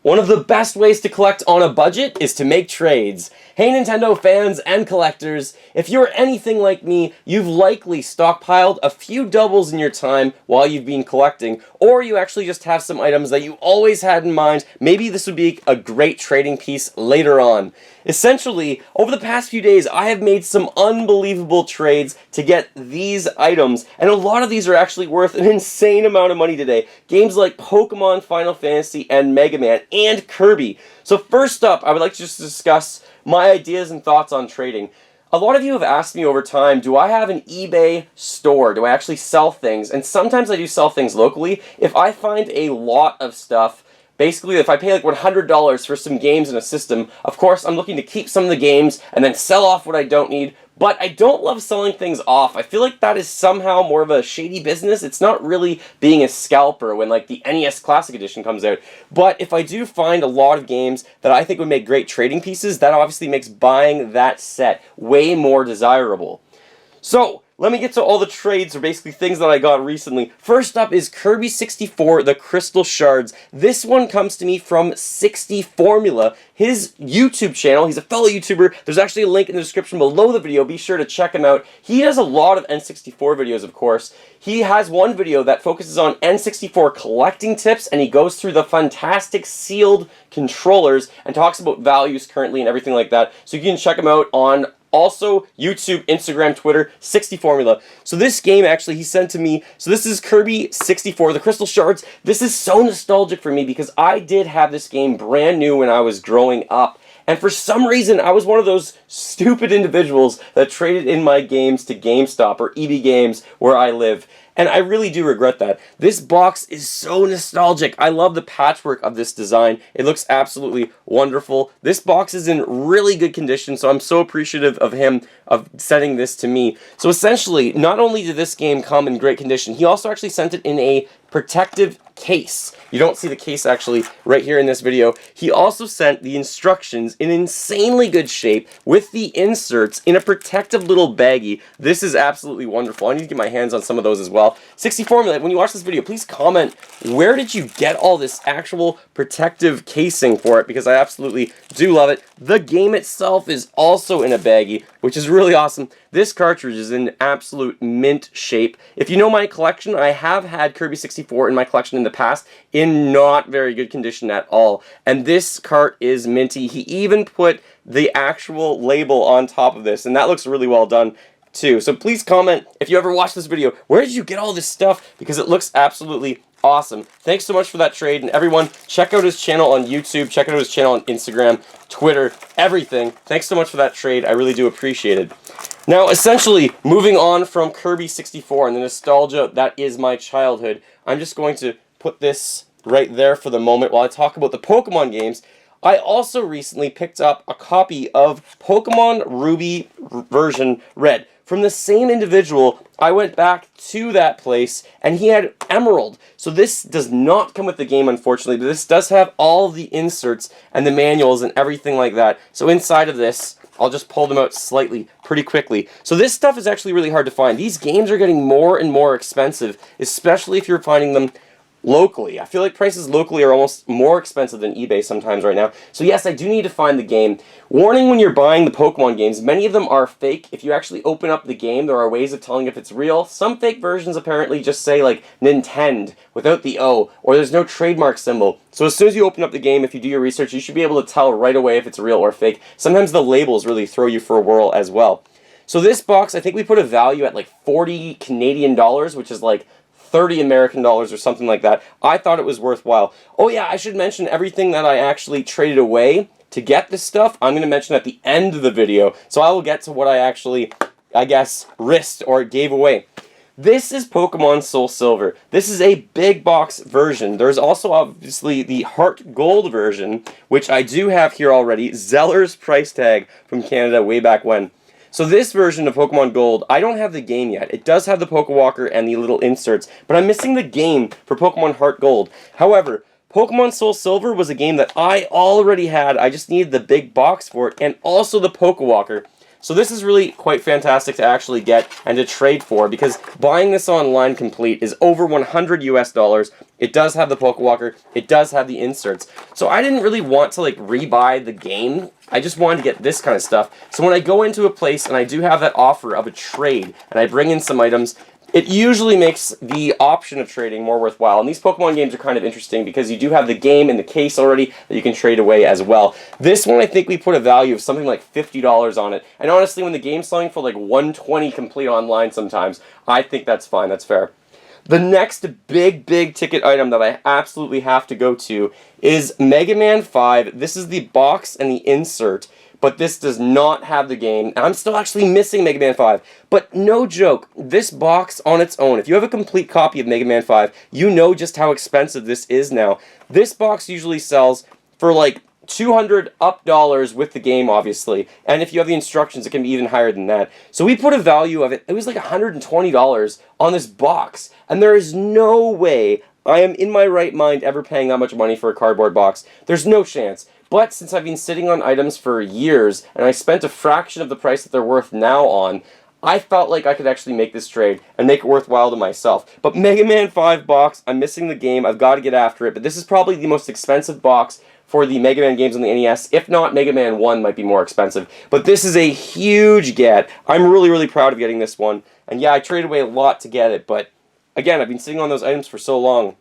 One of the best ways to collect on a budget is to make trades. Hey Nintendo fans and collectors, if you're anything like me, you've likely stockpiled a few doubles in your time while you've been collecting, or you actually just have some items that you always had in mind. Maybe this would be a great trading piece later on. Essentially, over the past few days, I have made some unbelievable trades to get these items, and a lot of these are actually worth an insane amount of money today. Games like Pokemon, Final Fantasy, and Megaman, and Kirby. So first up, I would like to just discuss my ideas and thoughts on trading. A lot of you have asked me over time, do I have an eBay store? Do I actually sell things? And sometimes I do sell things locally. If I find a lot of stuff, basically, if I pay like $100 for some games in a system, of course, I'm looking to keep some of the games and then sell off what I don't need. But I don't love selling things off. I feel like that is somehow more of a shady business. It's not really being a scalper when like the NES Classic Edition comes out. But if I do find a lot of games that I think would make great trading pieces, that obviously makes buying that set way more desirable. So, let me get to all the trades, or basically things that I got recently. First up is Kirby 64, the Crystal Shards. This one comes to me from 60 Formula, his YouTube channel. He's a fellow YouTuber. There's actually a link in the description below the video. Be sure to check him out. He does a lot of N64 videos, of course. He has one video that focuses on N64 collecting tips, and he goes through the fantastic sealed controllers and talks about values currently and everything like that. So you can check him out on also YouTube, Instagram, Twitter, 60 Formula. So this game actually he sent to me. So this is Kirby 64, the Crystal Shards. This is so nostalgic for me because I did have this game brand new when I was growing up. And for some reason, I was one of those stupid individuals that traded in my games to GameStop or EB Games where I live. And I really do regret that. This box is so nostalgic. I love the patchwork of this design. It looks absolutely wonderful. This box is in really good condition, so I'm so appreciative of him of sending this to me. So essentially, not only did this game come in great condition, he also actually sent it in a protective case. You don't see the case actually right here in this video. He also sent the instructions in insanely good shape with the inserts in a protective little baggie. This is absolutely wonderful. I need to get my hands on some of those as well. 60 Formula, when you watch this video, please comment, where did you get all this actual protective casing for it? Because I absolutely do love it. The game itself is also in a baggie, which is really awesome. This cartridge is in absolute mint shape. If you know my collection, I have had Kirby 64 in my collection in the past in not very good condition at all. And this cart is minty. He even put the actual label on top of this, and that looks really well done too. So please comment if you ever watch this video, where did you get all this stuff? Because it looks absolutely awesome. Thanks so much for that trade, and everyone, check out his channel on YouTube, check out his channel on Instagram, Twitter, everything. Thanks so much for that trade. I really do appreciate it. Now, essentially, moving on from Kirby 64 and the nostalgia that is my childhood, I'm just going to put this right there for the moment while I talk about the Pokemon games. I also recently picked up a copy of Pokemon Ruby version Red. From the same individual, I went back to that place, and he had Emerald. So this does not come with the game, unfortunately, but this does have all the inserts and the manuals and everything like that. So inside of this, I'll just pull them out slightly, pretty quickly. So this stuff is actually really hard to find. These games are getting more and more expensive, especially if you're finding them locally. I feel like prices locally are almost more expensive than eBay sometimes right now. So yes, I do need to find the game. Warning when you're buying the Pokemon games, many of them are fake. If you actually open up the game, there are ways of telling if it's real. Some fake versions apparently just say like Nintendo without the O, or there's no trademark symbol. So as soon as you open up the game, if you do your research, you should be able to tell right away if it's real or fake. Sometimes the labels really throw you for a whirl as well. So this box, I think we put a value at like 40 Canadian dollars, which is like 30 American dollars or something like that. I thought it was worthwhile. Oh yeah, I should mention everything that I actually traded away to get this stuff. I'm going to mention at the end of the video. So I will get to what I actually, I guess, risked or gave away. This is Pokemon Soul Silver. This is a big box version. There's also obviously the Heart Gold version, which I do have here already. Zeller's price tag from Canada way back when. So this version of Pokemon Gold, I don't have the game yet. It does have the Pokewalker and the little inserts, but I'm missing the game for Pokemon Heart Gold. However, Pokemon Soul Silver was a game that I already had. I just needed the big box for it, and also the Pokewalker. So this is really quite fantastic to actually get and to trade for, because buying this online complete is over 100 US dollars. It does have the Pokewalker, it does have the inserts. So I didn't really want to like rebuy the game. I just wanted to get this kind of stuff. So when I go into a place and I do have that offer of a trade and I bring in some items, it usually makes the option of trading more worthwhile. And these Pokemon games are kind of interesting because you do have the game in the case already that you can trade away as well. This one, I think we put a value of something like $50 on it. And honestly, when the game's selling for like $120 complete online sometimes, I think that's fine, that's fair. The next big ticket item that I absolutely have to go to is Megaman 5. This is the box and the insert, but this does not have the game, and I'm still actually missing Mega Man 5. But no joke, this box on its own, if you have a complete copy of Mega Man 5, you know just how expensive this is now. This box usually sells for like $200 up with the game, obviously, and if you have the instructions, it can be even higher than that. So we put a value of it, it was like $120 on this box, and there is no way I am in my right mind ever paying that much money for a cardboard box. There's no chance. But since I've been sitting on items for years, and I spent a fraction of the price that they're worth now on, I felt like I could actually make this trade and make it worthwhile to myself. But Mega Man 5 box, I'm missing the game, I've got to get after it, but this is probably the most expensive box for the Mega Man games on the NES. If not, Mega Man 1 might be more expensive. But this is a huge get. I'm really proud of getting this one. And yeah, I traded away a lot to get it, but again, I've been sitting on those items for so long.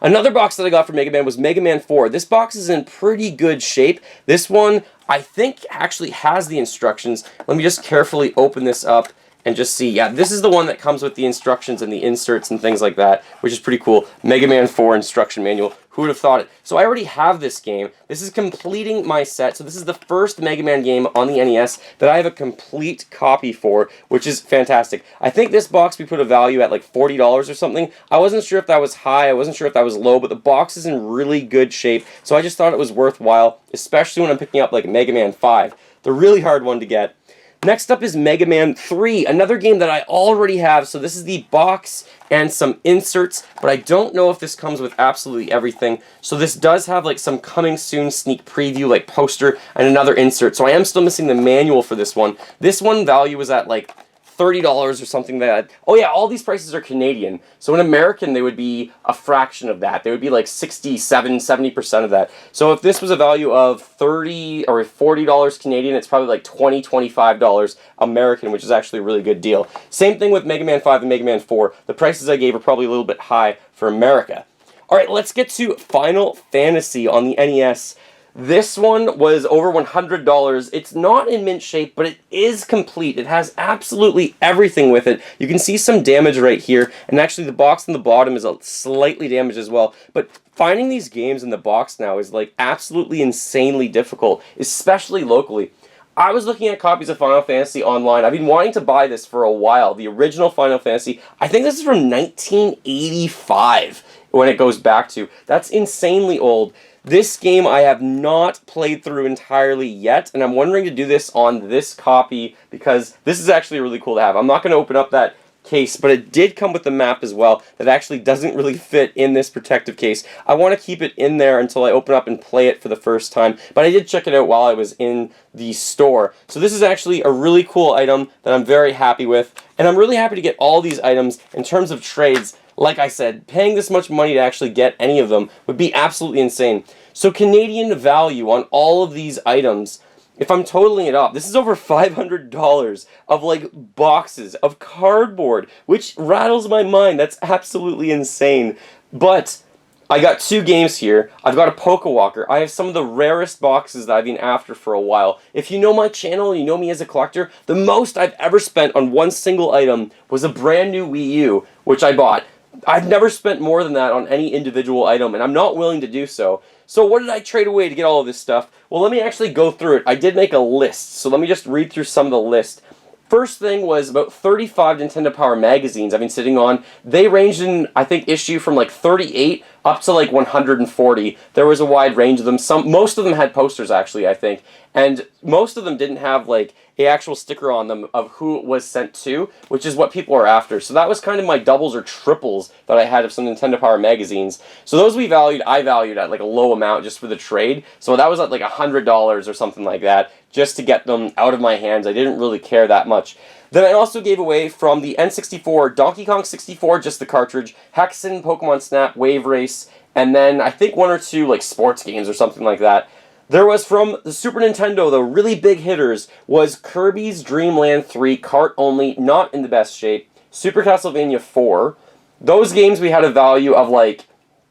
Another box that I got for Mega Man was Mega Man 4. This box is in pretty good shape. This one, I think, actually has the instructions. Let me just carefully open this up and just see. Yeah, this is the one that comes with the instructions and the inserts and things like that, which is pretty cool. Mega Man 4 instruction manual. Who would have thought it? So I already have this game. This is completing my set. So this is the first Mega Man game on the NES that I have a complete copy for, which is fantastic. I think this box we put a value at like $40 or something. I wasn't sure if that was high, I wasn't sure if that was low, but the box is in really good shape. So I just thought it was worthwhile, especially when I'm picking up like Mega Man 5. The really hard one to get. Next up is Mega Man 3, another game that I already have. So this is the box and some inserts, but I don't know if this comes with absolutely everything. So this does have like some coming soon sneak preview, like poster, and another insert. So I am still missing the manual for this one. This one value was at like $30 or something like that. Oh yeah, all these prices are Canadian. So in American, they would be a fraction of that. They would be like 67, 70% of that. So if this was a value of $30 or $40 Canadian, it's probably like $20, $25 American, which is actually a really good deal. Same thing with Mega Man 5 and Mega Man 4. The prices I gave are probably a little bit high for America. Alright, let's get to Final Fantasy on the NES. This one was over $100. It's not in mint shape, but it is complete. It has absolutely everything with it. You can see some damage right here, and actually the box on the bottom is slightly damaged as well. But finding these games in the box now is like absolutely insanely difficult, especially locally. I was looking at copies of Final Fantasy online. I've been wanting to buy this for a while. The original Final Fantasy, I think this is from 1985 when it goes back to. That's insanely old. This game I have not played through entirely yet, and I'm wondering to do this on this copy because this is actually really cool to have. I'm not going to open up that case, but it did come with the map as well that actually doesn't really fit in this protective case. I want to keep it in there until I open up and play it for the first time, but I did check it out while I was in the store. So this is actually a really cool item that I'm very happy with, and I'm really happy to get all these items in terms of trades. Like I said, paying this much money to actually get any of them would be absolutely insane. So Canadian value on all of these items, if I'm totaling it up, this is over $500 of like boxes of cardboard, which rattles my mind. That's absolutely insane. But I got two games here. I've got a Pokewalker. I have some of the rarest boxes that I've been after for a while. If you know my channel, you know me as a collector, the most I've ever spent on one single item was a brand new Wii U, which I bought. I've never spent more than that on any individual item, and I'm not willing to do so. So what did I trade away to get all of this stuff? Well, let me actually go through it. I did make a list, so let me just read through some of the list. First thing was about 35 Nintendo Power magazines I've been sitting on. They ranged in, I think, issue from like 38 up to like 140. There was a wide range of them. Most of them had posters, actually, I think, and most of them didn't have like a actual sticker on them of who it was sent to, which is what people are after. So that was kind of my doubles or triples that I had of some Nintendo Power magazines. So those I valued at like a low amount just for the trade. So that was at like $100 or something like that, just to get them out of my hands. I didn't really care that much. Then I also gave away from the N64, Donkey Kong 64, just the cartridge, Hexen, Pokemon Snap, Wave Race, and then I think one or two like sports games or something like that. There was from the Super Nintendo, the really big hitters, was Kirby's Dream Land 3, cart only, not in the best shape, Super Castlevania 4. Those games we had a value of like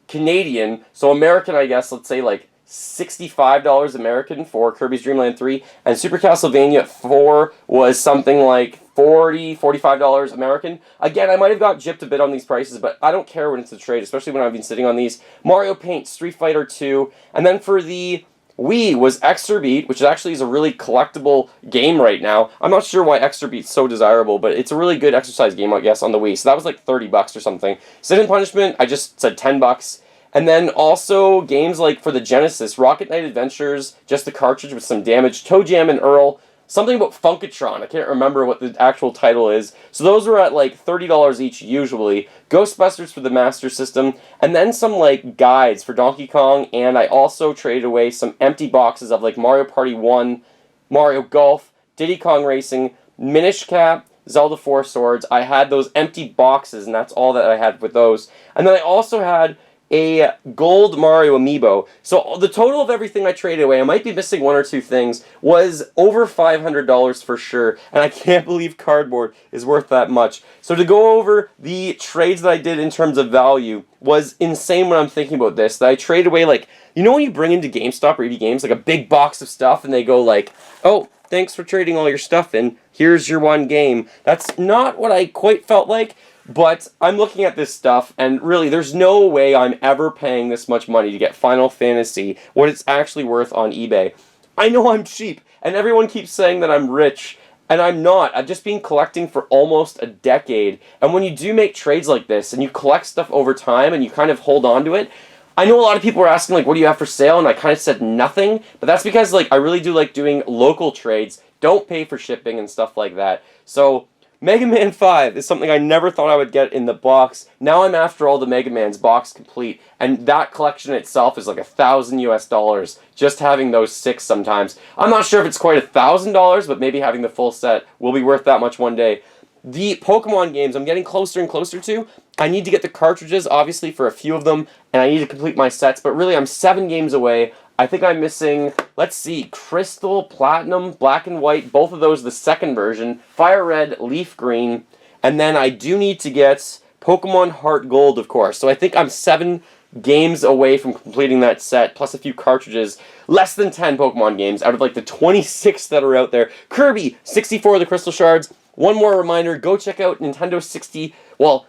Canadian, so American I guess, let's say like $65 American for Kirby's Dream Land 3, and Super Castlevania 4 was something like $45 American. Again, I might have got gypped a bit on these prices, but I don't care when it's a trade, especially when I've been sitting on these. Mario Paint, Street Fighter 2, and then for the Wii was Extra Beat, which actually is a really collectible game right now. I'm not sure why Extra Beat's so desirable, but it's a really good exercise game, I guess, on the Wii. So that was like $30 or something. Sin and Punishment, I just said $10. And then also games like for the Genesis, Rocket Knight Adventures, just the cartridge with some damage, Toe Jam and Earl, something about Funkatron, I can't remember what the actual title is. So those were at like $30 each usually. Ghostbusters for the Master System, and then some like guides for Donkey Kong, and I also traded away some empty boxes of like Mario Party 1, Mario Golf, Diddy Kong Racing, Minish Cap, Zelda 4 Swords. I had those empty boxes, and that's all that I had with those. And then I also had a gold Mario amiibo. So the total of everything I traded away, I might be missing one or two things, was over $500 for sure, and I can't believe cardboard is worth that much. So to go over the trades that I did in terms of value was insane when I'm thinking about this, that I traded away like, you know when you bring into GameStop or EB Games like a big box of stuff and they go like, oh, thanks for trading all your stuff in, here's your one game. That's not what I quite felt like. But I'm looking at this stuff, and really, there's no way I'm ever paying this much money to get Final Fantasy, what it's actually worth on eBay. I know I'm cheap, and everyone keeps saying that I'm rich, and I'm not. I've just been collecting for almost a decade, and when you do make trades like this, and you collect stuff over time, and you kind of hold on to it, I know a lot of people are asking, like, what do you have for sale, and I kind of said nothing, but that's because, like, I really do like doing local trades, don't pay for shipping and stuff like that, so Mega Man 5 is something I never thought I would get in the box. Now I'm after all the Mega Man's box complete, and that collection itself is like $1,000 just having those 6 sometimes. I'm not sure if it's quite $1,000, but maybe having the full set will be worth that much one day. The Pokemon games I'm getting closer and closer to. I need to get the cartridges, obviously, for a few of them, and I need to complete my sets, but really I'm 7 games away. I think I'm missing, let's see, Crystal, Platinum, Black and White, both of those the second version, Fire Red, Leaf Green, and then I do need to get Pokemon Heart Gold, of course. So I think I'm 7 games away from completing that set, plus a few cartridges. Less than 10 Pokemon games out of like the 26 that are out there. Kirby, 64 of the Crystal Shards. One more reminder, go check out Nintendo 60, well,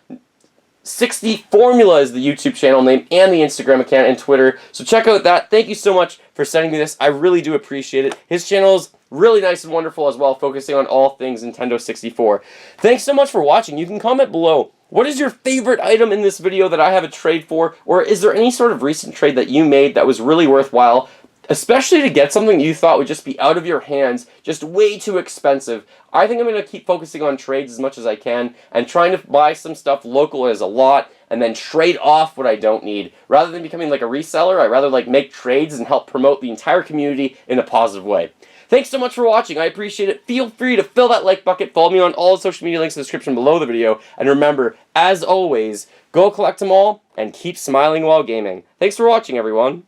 60 Formula is the YouTube channel name and the Instagram account and Twitter. So check out that. Thank you so much for sending me this. I really do appreciate it. His channel is really nice and wonderful as well, focusing on all things Nintendo 64. Thanks so much for watching. You can comment below. What is your favorite item in this video that I have a trade for? Or is there any sort of recent trade that you made that was really worthwhile? Especially to get something you thought would just be out of your hands, just way too expensive. I think I'm going to keep focusing on trades as much as I can, and trying to buy some stuff local as a lot, and then trade off what I don't need. Rather than becoming like a reseller, I'd rather like make trades and help promote the entire community in a positive way. Thanks so much for watching, I appreciate it. Feel free to fill that like bucket, follow me on all the social media links in the description below the video, and remember, as always, go collect them all, and keep smiling while gaming. Thanks for watching, everyone.